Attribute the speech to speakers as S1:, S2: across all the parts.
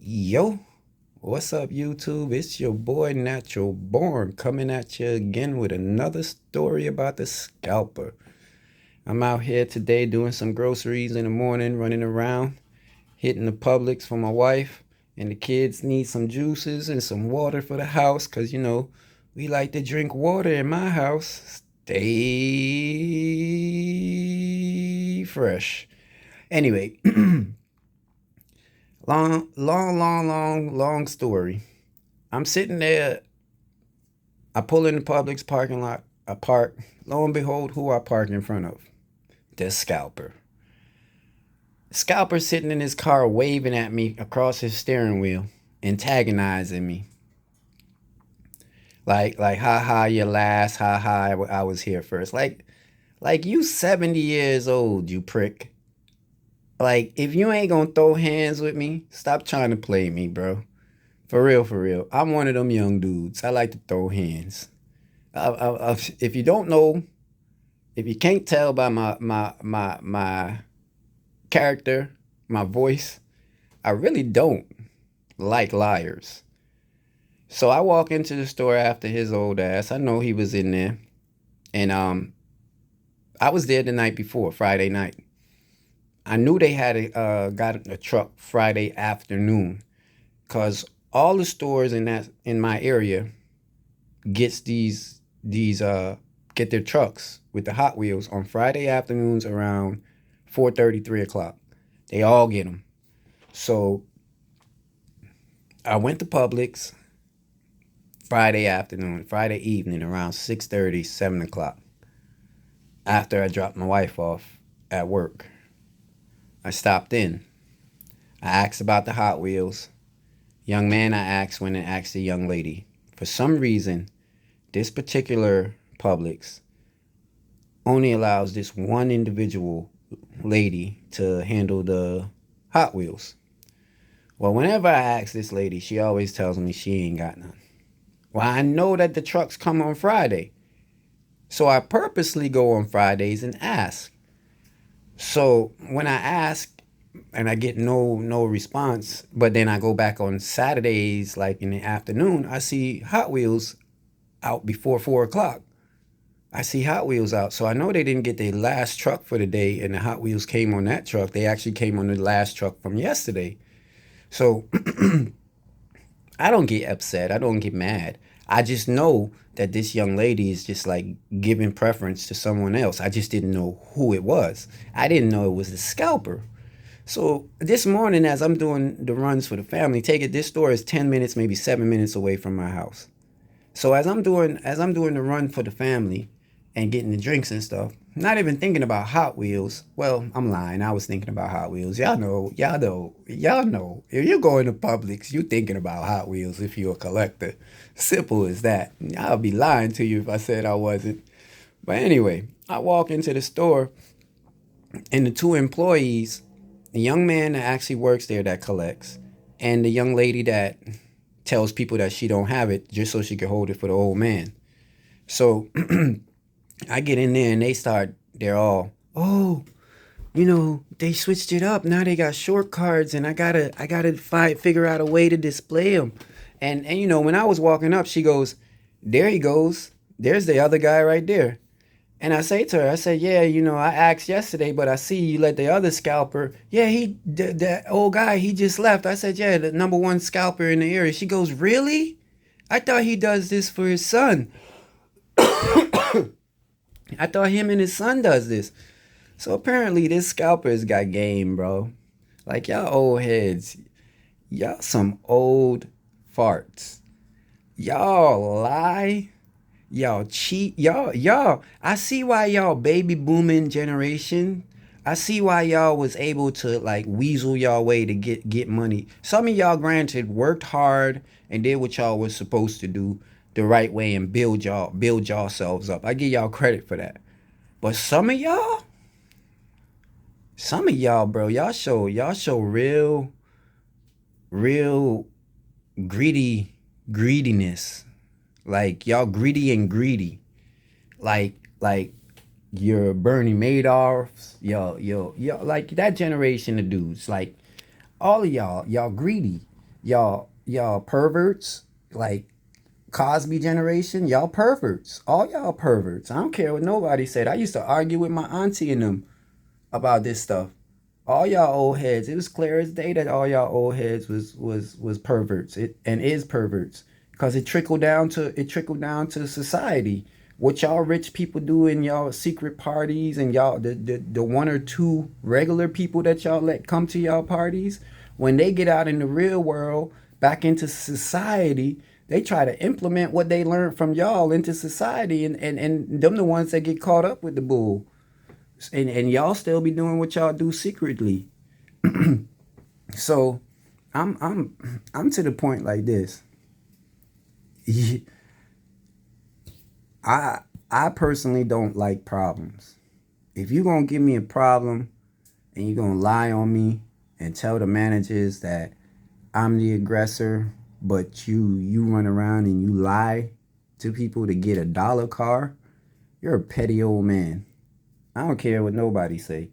S1: Yo, what's up, YouTube? It's your boy Natural Born coming at you again with another story about the scalper. I'm out here today doing some groceries in the morning, running around, hitting the Publix for my wife, and the kids need some juices and some water for the house because, we like to drink water in my house. Stay fresh. Anyway, long story. I'm sitting there. I pull in the Publix parking lot. I park. Lo and behold, who I park in front of? The scalper. Scalper sitting in his car waving at me across his steering wheel, antagonizing me. Like, ha ha, you last, ha ha, I was here first. Like you 70 years old, you prick. Like, if you ain't gonna throw hands with me, stop trying to play me, bro. For real, for real. I'm one of them young dudes. I like to throw hands. If you don't know, if you can't tell by my character, my voice, I really don't like liars. So I walk into the store after his old ass. I know he was in there, and I was there the night before, Friday night. I knew they had got a truck Friday afternoon, cause all the stores in my area gets these get their trucks with the Hot Wheels on Friday afternoons around 4:30, 3 o'clock. They all get them. So I went to Publix Friday afternoon, Friday evening around 6:30, 7 o'clock. After I dropped my wife off at work, I stopped in. I asked about the Hot Wheels. Young man, I asked when I asked the young lady. For some reason, this particular Publix only allows this one individual lady to handle the Hot Wheels. Well, whenever I ask this lady, she always tells me she ain't got none. Well, I know that the trucks come on Friday. So I purposely go on Fridays and ask. So when I ask and I get no response, but then I go back on Saturdays, like in the afternoon, I see Hot Wheels out before 4 o'clock. I see Hot Wheels out. So I know they didn't get their last truck for the day and the Hot Wheels came on that truck. They actually came on the last truck from yesterday. So I don't get upset. I don't get mad. I just know that this young lady is just like giving preference to someone else. I just didn't know who it was. I didn't know it was the scalper. So this morning, as I'm doing the runs for the family, take it. This store is 10 minutes, maybe 7 minutes away from my house. So as I'm doing the run for the family and getting the drinks and stuff, not even thinking about Hot Wheels. Well, I'm lying. I was thinking about Hot Wheels. Y'all know. If you're going to Publix, you thinking about Hot Wheels if you're a collector. Simple as that. I'll be lying to you if I said I wasn't. But anyway, I walk into the store and the two employees, the young man that actually works there that collects, and the young lady that tells people that she don't have it just so she can hold it for the old man. So I get in there and they're all, oh, they switched it up. Now they got short cards and I gotta figure out a way to display them. And when I was walking up, she goes, there he goes. There's the other guy right there. And I say to her, I said, yeah, I asked yesterday, but I see you let the other scalper. Yeah, that old guy, he just left. I said, yeah, the number one scalper in the area. She goes, really? I thought he does this for his son. I thought him and his son does this. So apparently this scalper's got game, bro. Like y'all old heads, y'all some old farts. Y'all lie. Y'all cheat. Y'all. I see why y'all baby booming generation. I see why y'all was able to like weasel y'all way to get money. Some of y'all, granted, worked hard and did what y'all was supposed to do the right way and build yourselves up. I give y'all credit for that. But some of y'all, bro, y'all show real greediness. Like y'all greedy and greedy. Like your Bernie Madoffs, y'all like that generation of dudes. Like all of y'all greedy. y'all perverts, like Cosby generation, y'all perverts. All y'all perverts. I don't care what nobody said. I used to argue with my auntie and them about this stuff. All y'all old heads. It was clear as day that all y'all old heads was perverts. It and is perverts because it trickled down to society. What y'all rich people do in y'all secret parties and y'all the one or two regular people that y'all let come to y'all parties, when they get out in the real world back into society, they try to implement what they learned from y'all into society, and them the ones that get caught up with the bull, and y'all still be doing what y'all do secretly. So I'm to the point like this. I I personally don't like problems. If you're gonna give me a problem and you're gonna lie on me and tell the managers that I'm the aggressor, but you run around and you lie to people to get a dollar car, you're a petty old man. I don't care what nobody say.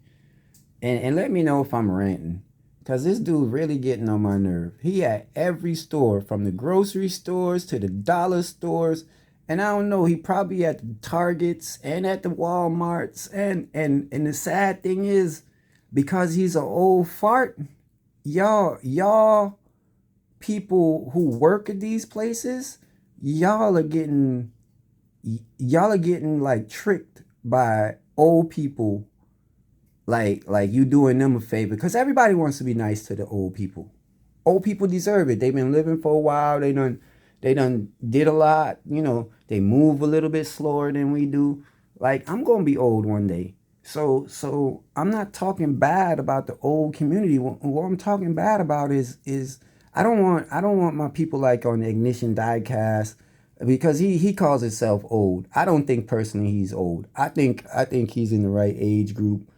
S1: And let me know if I'm ranting. Cause this dude really getting on my nerve. He at every store, from the grocery stores to the dollar stores. And I don't know, he probably at the Targets and at the Walmarts. And the sad thing is, because he's an old fart, y'all people who work at these places, y'all are getting y'all are getting like tricked by old people, like you doing them a favor, because everybody wants to be nice to the old people. Old people deserve it. They've been living for a while. They done did a lot. They move a little bit slower than we do. Like, I'm gonna be old one day. So I'm not talking bad about the old community. What I'm talking bad about is I don't want my people like on the Ignition diecast, because he calls himself old. I don't think personally he's old. I think he's in the right age group.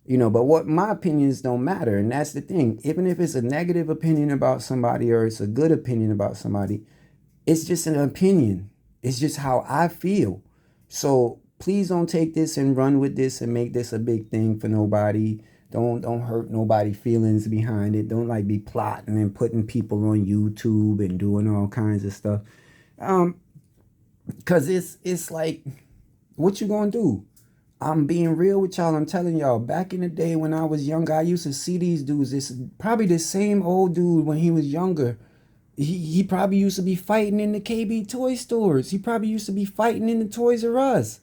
S1: But what my opinions don't matter, and that's the thing. Even if it's a negative opinion about somebody or it's a good opinion about somebody, it's just an opinion. It's just how I feel. So please don't take this and run with this and make this a big thing for nobody. Don't hurt nobody feelings behind it. Don't like be plotting and putting people on YouTube and doing all kinds of stuff. Um, Cause it's like, what you gonna do? I'm being real with y'all. I'm telling y'all, back in the day when I was younger, I used to see these dudes. This is probably the same old dude when he was younger. He probably used to be fighting in the KB toy stores. He probably used to be fighting in the Toys R Us.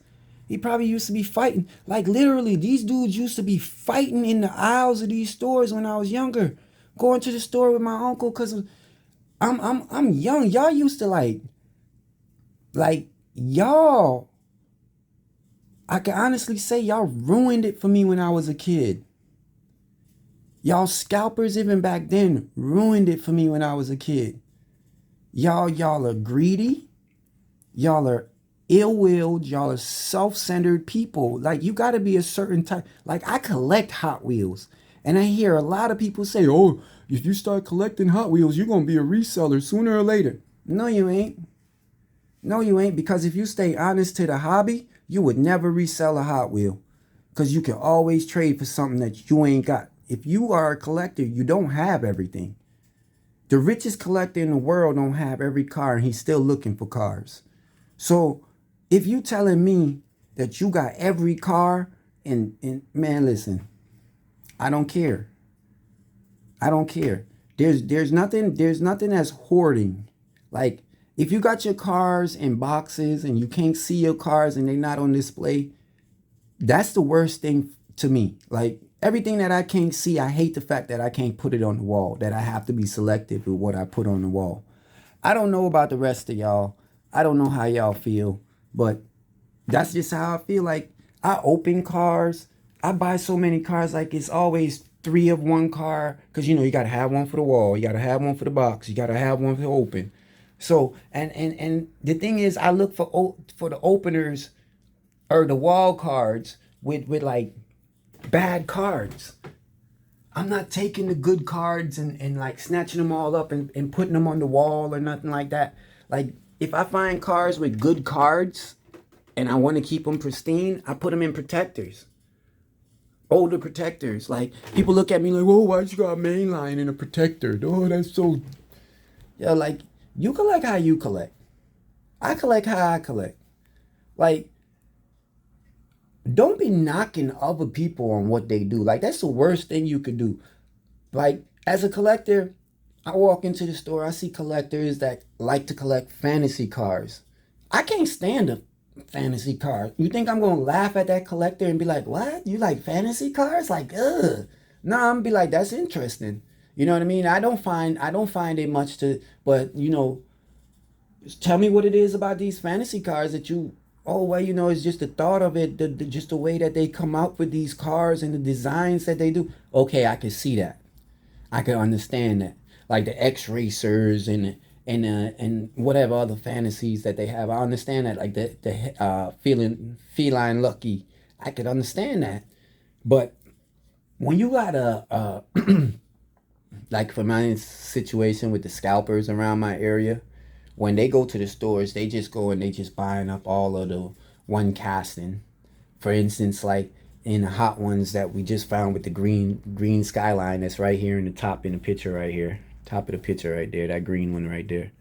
S1: He probably used to be fighting. Like, literally, these dudes used to be fighting in the aisles of these stores when I was younger. Going to the store with my uncle, because I'm young. Y'all used to like y'all, I can honestly say y'all ruined it for me when I was a kid. Y'all scalpers, even back then, ruined it for me when I was a kid. Y'all are greedy. Y'all are ill-willed. Y'all are self-centered people. Like, you got to be a certain type. Like, I collect Hot Wheels, and I hear a lot of people say, "Oh, if you start collecting Hot Wheels, you're gonna be a reseller sooner or later." No, you ain't. No, you ain't, because if you stay honest to the hobby, you would never resell a Hot Wheel, because you can always trade for something that you ain't got. If you are a collector, you don't have everything. The richest collector in the world don't have every car, and he's still looking for cars. So if you telling me that you got every car, and man, listen, I don't care. I don't care. There's nothing as hoarding. Like, if you got your cars in boxes and you can't see your cars and they're not on display, that's the worst thing to me. Like, everything that I can't see, I hate the fact that I can't put it on the wall, that I have to be selective with what I put on the wall. I don't know about the rest of y'all. I don't know how y'all feel, but that's just how I feel. Like, I open cars. I buy so many cars, like it's always three of one car, because you gotta have one for the wall, you gotta have one for the box, you gotta have one for the open. So, and the thing is, I look for the openers or the wall cards with like bad cards. I'm not taking the good cards and like snatching them all up and putting them on the wall or nothing like that. Like, if I find cards with good cards and I want to keep them pristine, I put them in protectors. Older protectors. Like, people look at me like, "Whoa, why you got a main line in a protector? Oh, that's so." Yo, like, you collect how you collect. I collect how I collect. Like, don't be knocking other people on what they do. Like, that's the worst thing you could do. Like, as a collector, I walk into the store, I see collectors that like to collect fantasy cars. I can't stand a fantasy car. You think I'm gonna laugh at that collector and be like, what? You like fantasy cars? Like, ugh. No, I'm gonna be like, that's interesting. You know what I mean? I don't find it much to, but just tell me what it is about these fantasy cars that you, oh well, it's just the thought of it, just the way that they come out with these cars and the designs that they do. Okay, I can see that. I can understand that. Like the X racers and whatever other fantasies that they have. I understand that. Like the feeling feline lucky. I could understand that. But when you got a like for my situation with the scalpers around my area, when they go to the stores, they just go and they just buying up all of the one casting. For instance, like in the hot ones that we just found with the green skyline that's right here in the top in the picture right here. Top of the picture right there, that green one right there.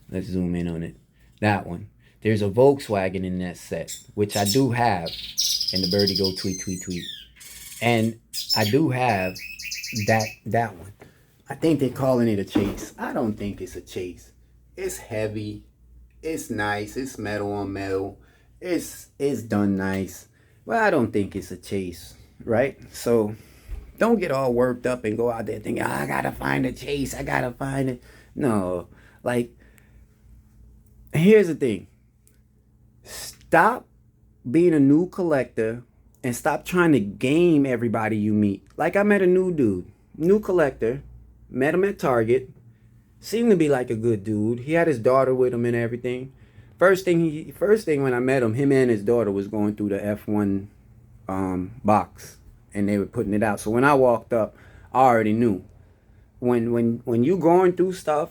S1: Let's zoom in on it. That one. There's a Volkswagen in that set, which I do have. And the birdie go tweet, tweet, tweet. And I do have that one. I think they're calling it a chase. I don't think it's a chase. It's heavy. It's nice. It's metal on metal. It's done nice. Well, I don't think it's a chase, right? So don't get all worked up and go out there thinking, I gotta find a chase. I gotta find it. No, like here's the thing. Stop being a new collector and stop trying to game everybody you meet. Like I met a new dude, new collector, met him at Target. Seemed to be like a good dude. He had his daughter with him and everything. First thing when I met him and his daughter was going through the F1 box, and they were putting it out. So when I walked up, I already knew. When you going through stuff,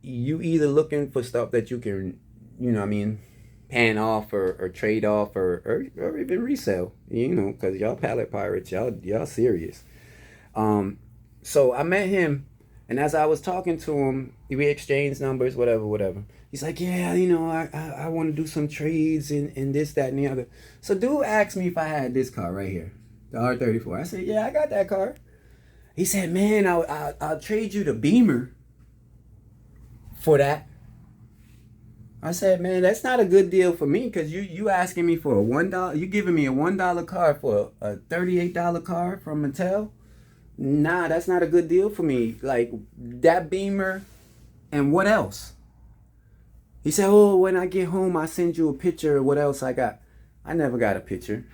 S1: you either looking for stuff that you can, what I mean, pan off or trade off or even resell. Because y'all pallet pirates, y'all serious. So I met him, and as I was talking to him, we exchanged numbers, whatever, whatever. He's like, yeah, I want to do some trades and this, that, and the other. So dude asked me if I had this car right here, the R34. I said, yeah, I got that car. He said, man, I'll trade you the Beamer for that. I said, man, that's not a good deal for me because you asking me for a $1. You giving me a $1 car for a $38 car from Mattel. Nah, that's not a good deal for me. Like that Beamer and what else? He said, oh, when I get home, I'll send you a picture of what else I got. I never got a picture.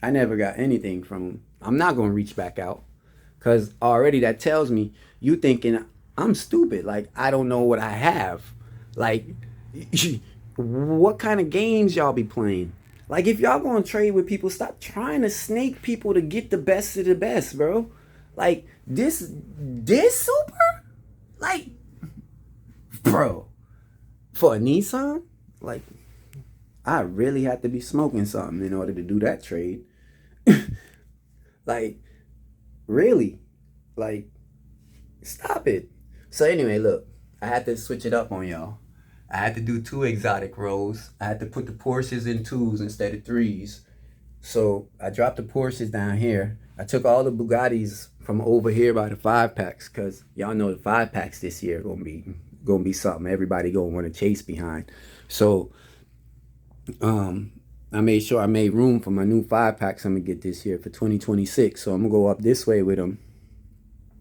S1: I never got anything from him. I'm not going to reach back out because already that tells me you thinking I'm stupid. Like, I don't know what I have. Like, what kind of games y'all be playing? Like, if y'all going to trade with people, stop trying to snake people to get the best of the best, bro. Like, this super? Like, bro. For a Nissan, like, I really have to be smoking something in order to do that trade. Like, really? Like, stop it. So anyway, look, I had to switch it up on y'all. I had to do 2 exotic rows. I had to put the Porsches in 2s instead of 3s. So I dropped the Porsches down here. I took all the Bugattis from over here by the 5-packs because y'all know the 5-packs this year are gonna be something everybody gonna want to chase behind. So I made sure I made room for my new 5-packs I'm gonna get this year for 2026. So I'm gonna go up this way with them,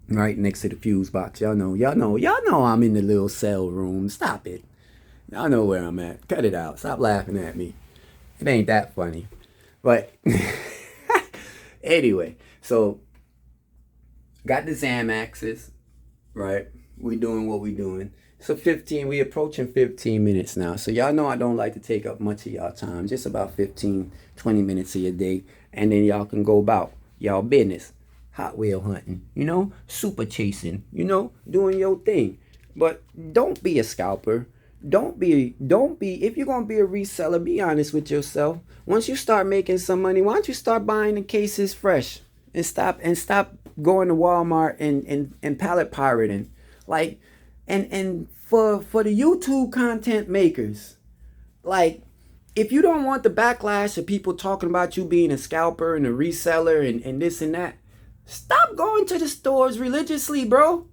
S1: right next to the fuse box. Y'all know I'm in the little cell room. Stop it. Y'all know where I'm at. Cut it out. Stop laughing at me. It ain't that funny. But anyway, so got the Xamaxes, right? We doing what we doing. So we approaching 15 minutes now. So y'all know I don't like to take up much of y'all time. Just about 15, 20 minutes of your day. And then y'all can go about y'all business. Hot wheel hunting, super chasing, doing your thing. But don't be a scalper. Don't be, if you're going to be a reseller, be honest with yourself. Once you start making some money, why don't you start buying the cases fresh and stop going to Walmart and pallet pirating. Like, And for the YouTube content makers, like, if you don't want the backlash of people talking about you being a scalper and a reseller and this and that, stop going to the stores religiously, bro.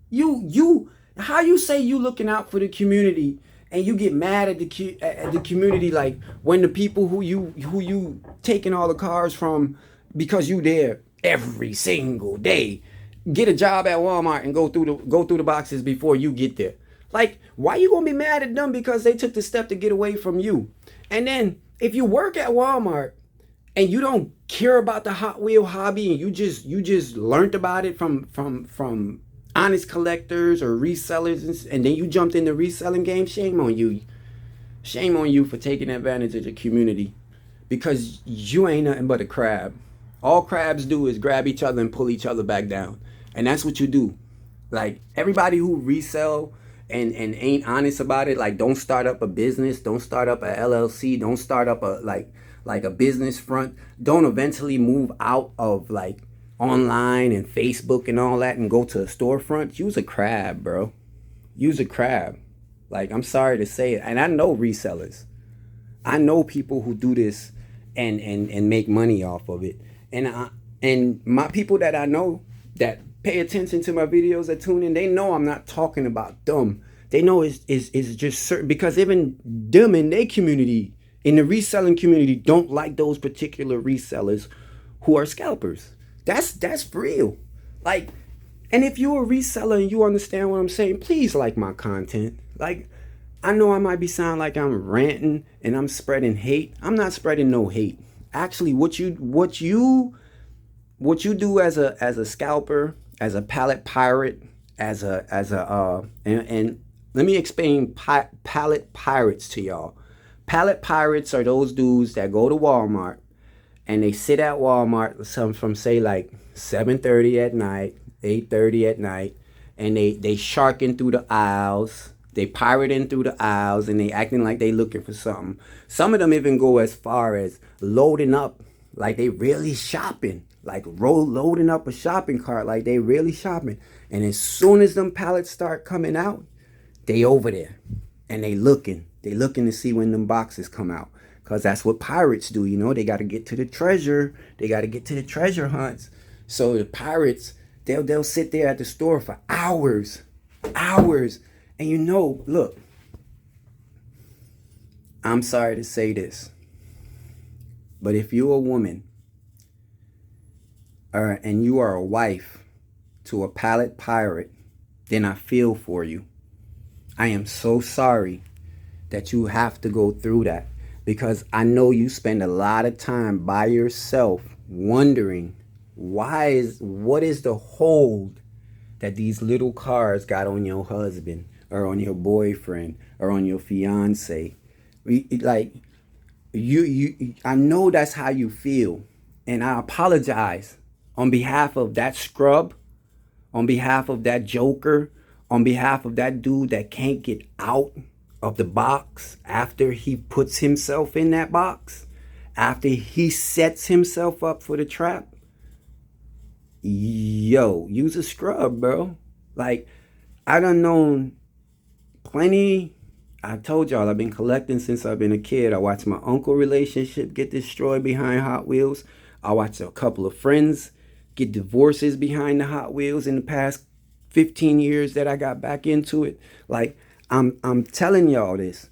S1: You how you say you looking out for the community and you get mad at the community, like when the people who you taking all the cars from because you there every single day get a job at Walmart and go through the boxes before you get there. Like, why you gonna be mad at them because they took the step to get away from you? And then if you work at Walmart and you don't care about the Hot Wheel hobby and you just learned about it from honest collectors or resellers, and then you jumped in the reselling game, shame on you. Shame on you for taking advantage of the community, because you ain't nothing but a crab. All crabs do is grab each other and pull each other back down. And that's what you do. Like, everybody who resell and ain't honest about it, like, don't start up a business, don't start up a LLC, don't start up a like a business front, don't eventually move out of like online and Facebook and all that and go to a storefront. Use a crab, bro. Use a crab. Like, I'm sorry to say it. And I know resellers. I know people who do this and make money off of it. And my people that I know that pay attention to my videos, that tune in, they know I'm not talking about them. They know it's just certain, because even them in their community, in the reselling community, don't like those particular resellers who are scalpers. That's real. Like, and if you're a reseller and you understand what I'm saying, please like my content. Like, I know I might be sounding like I'm ranting and I'm spreading hate. I'm not spreading no hate. Actually, what you do as a scalper, as a pallet pirate, and let me explain pallet pirates to y'all. Pallet pirates are those dudes that go to Walmart and they sit at Walmart some from say like 7:30 at night, 8:30 at night, and they sharking through the aisles. They pirating through the aisles and they acting like they looking for something. Some of them even go as far as loading up, like they really shopping, like loading up a shopping cart, like they really shopping. And as soon as them pallets start coming out, they over there and they looking to see when them boxes come out, because that's what pirates do. You know, they got to get to the treasure. They got to get to the treasure hunts. So the pirates, they'll sit there at the store for hours. And you know, look, I'm sorry to say this, but if you're a woman and you are a wife to a pallet pirate, then I feel for you. I am so sorry that you have to go through that, because I know you spend a lot of time by yourself wondering what is the hold that these little cars got on your husband or on your boyfriend or on your fiance. Like, I know that's how you feel, and I apologize on behalf of that scrub, on behalf of that joker, on behalf of that dude that can't get out of the box after he puts himself in that box, after he sets himself up for the trap. Yo, use a scrub, bro. Like, I done known plenty. I told y'all I've been collecting since I've been a kid. I watched my uncle relationship get destroyed behind Hot Wheels. I watched a couple of friends get divorces behind the Hot Wheels in the past 15 years that I got back into it. Like, I'm telling y'all this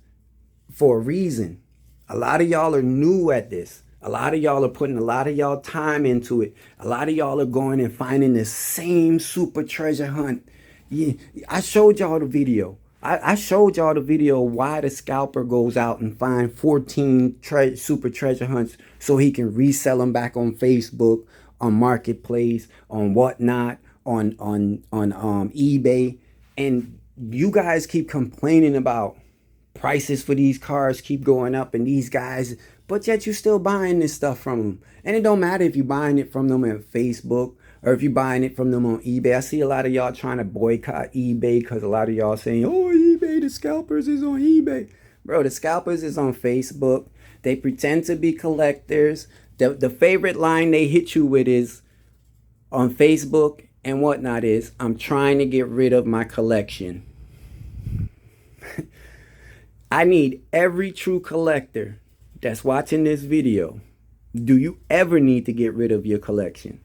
S1: for a reason. A lot of y'all are new at this. A lot of y'all are putting a lot of y'all time into it. A lot of y'all are going and finding the same super treasure hunt. Yeah, I showed y'all the video. I showed y'all the video why the scalper goes out and find 14 super treasure hunts so he can resell them back on Facebook, on Marketplace, on whatnot, on eBay. And you guys keep complaining about prices for these cars keep going up and these guys, but yet you still buying this stuff from them. And it don't matter if you're buying it from them on Facebook or if you're buying it from them on eBay. I see a lot of y'all trying to boycott eBay because a lot of y'all saying, oh, eBay, the scalpers is on eBay. Bro, the scalpers is on Facebook. They pretend to be collectors. The favorite line they hit you with is on Facebook and whatnot is I'm trying to get rid of my collection. I need every true collector that's watching this video. Do you ever need to get rid of your collection?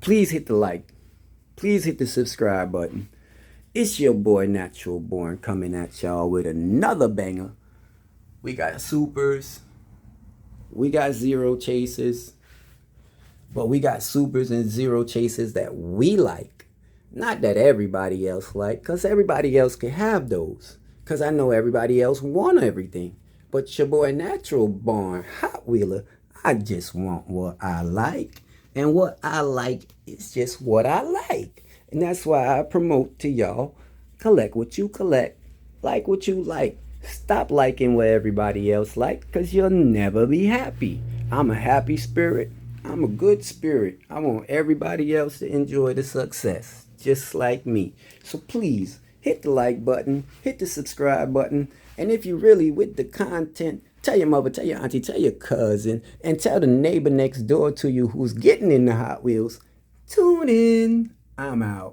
S1: Please hit the like. Please hit the subscribe button. It's your boy Natural Born coming at y'all with another banger. We got supers. We got zero chases. But we got supers and zero chases that we like. Not that everybody else like, because everybody else can have those. Because I know everybody else want everything. But your boy Natural Born Hot Wheeler, I just want what I like. And what I like is just what I like. And that's why I promote to y'all, collect what you collect, like what you like. Stop liking what everybody else like, because you'll never be happy. I'm a happy spirit. I'm a good spirit. I want everybody else to enjoy the success, just like me. So please, hit the like button, hit the subscribe button, and if you really with the content, tell your mother, tell your auntie, tell your cousin, and tell the neighbor next door to you who's getting in the Hot Wheels. Tune in. I'm out.